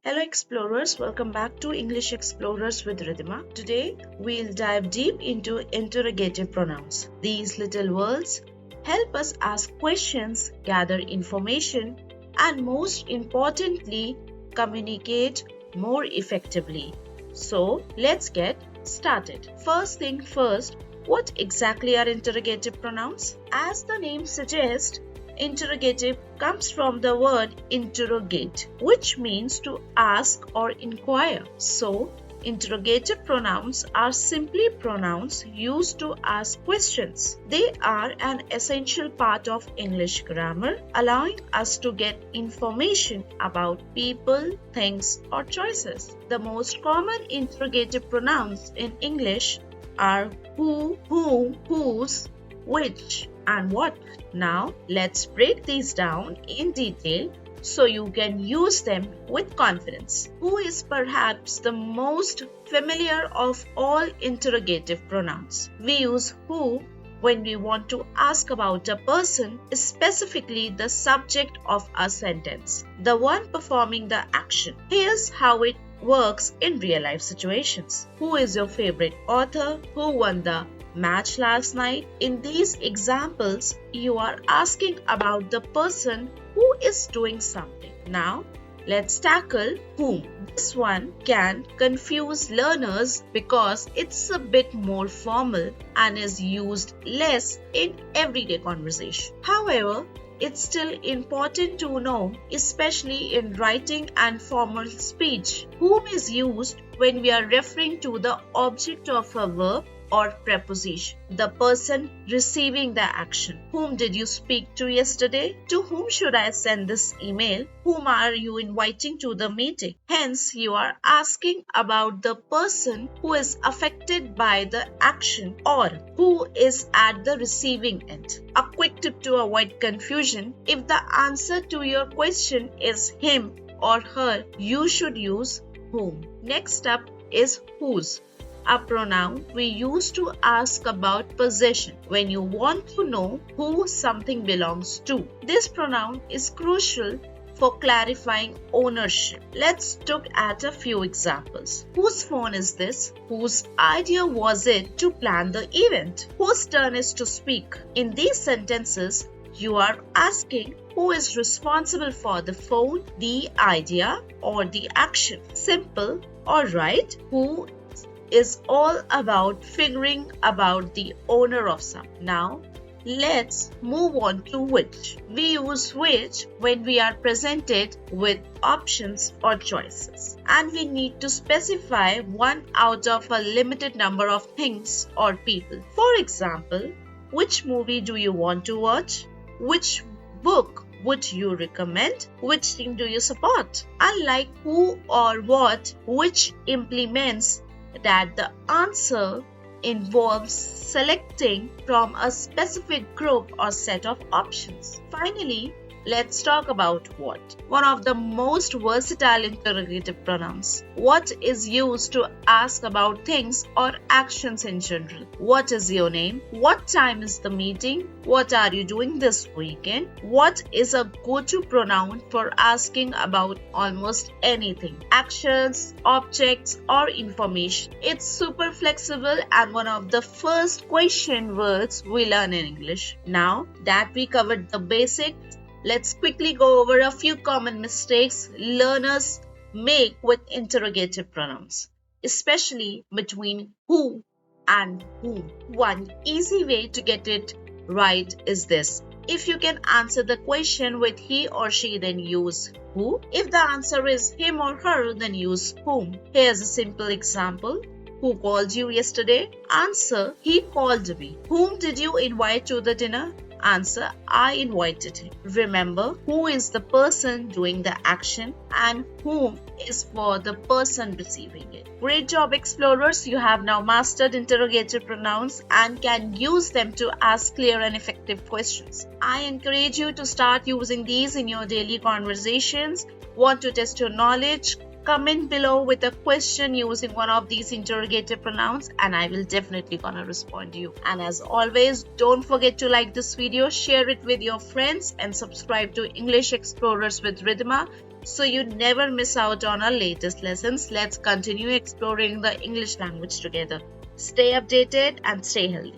Hello explorers, welcome back to English Explorers with Riddhima. Today we'll dive deep into interrogative pronouns. These little words help us ask questions, gather information, and most importantly, communicate more effectively. So let's get started. First thing first, what exactly are interrogative pronouns? As the name suggests, interrogative comes from the word interrogate, which means to ask or inquire. So, interrogative pronouns are simply pronouns used to ask questions. They are an essential part of English grammar, allowing us to get information about people, things, or choices. The most common interrogative pronouns in English are who, whom, whose, which, and what. Now, let's break these down in detail so you can use them with confidence. Who is perhaps the most familiar of all interrogative pronouns? We use who when we want to ask about a person, specifically the subject of a sentence, the one performing the action. Here's how it works in real life situations. Who is your favorite author? Who won the match last night? In these examples, you are asking about the person who is doing something. Now, let's tackle whom. This one can confuse learners because it's a bit more formal and is used less in everyday conversation. However, it's still important to know, especially in writing and formal speech. Whom is used when we are referring to the object of a verb or preposition, the person receiving the action. Whom did you speak to yesterday? To whom should I send this email? Whom are you inviting to the meeting? Hence, you are asking about the person who is affected by the action or who is at the receiving end. A quick tip to avoid confusion: if the answer to your question is him or her, you should use whom. Next up is whose, a pronoun we use to ask about possession when you want to know who something belongs to. This pronoun is crucial for clarifying ownership. Let's look at a few examples. Whose phone is this? Whose idea was it to plan the event? Whose turn is to speak? In these sentences, you are asking who is responsible for the phone, the idea, or the action. Simple, alright? Who is all about figuring about the owner of something. Now, let's move on to which. We use which when we are presented with options or choices, and we need to specify one out of a limited number of things or people. For example, which movie do you want to watch? Which book would you recommend? Which team do you support? Unlike who or what, which implements that the answer involves selecting from a specific group or set of options. Finally, let's talk about what. One of the most versatile interrogative pronouns. What is used to ask about things or actions in general. What is your name? What time is the meeting? What are you doing this weekend? What is a go-to pronoun for asking about almost anything? Actions, objects, or information. It's super flexible and one of the first question words we learn in English. Now that we covered the basics, let's quickly go over a few common mistakes learners make with interrogative pronouns, especially between who and whom. One easy way to get it right is this. If you can answer the question with he or she, then use who. If the answer is him or her, then use whom. Here's a simple example. Who called you yesterday? Answer, he called me. Whom did you invite to the dinner? Answer, I invited him. Remember, who is the person doing the action and whom is for the person receiving it. Great job, explorers. You have now mastered interrogative pronouns and can use them to ask clear and effective questions. I encourage you to start using these in your daily conversations. Want to test your knowledge? Comment below with a question using one of these interrogative pronouns and I will definitely gonna respond to you. And as always, don't forget to like this video, share it with your friends and subscribe to English Explorers with Riddhima so you never miss out on our latest lessons. Let's continue exploring the English language together. Stay updated and stay healthy.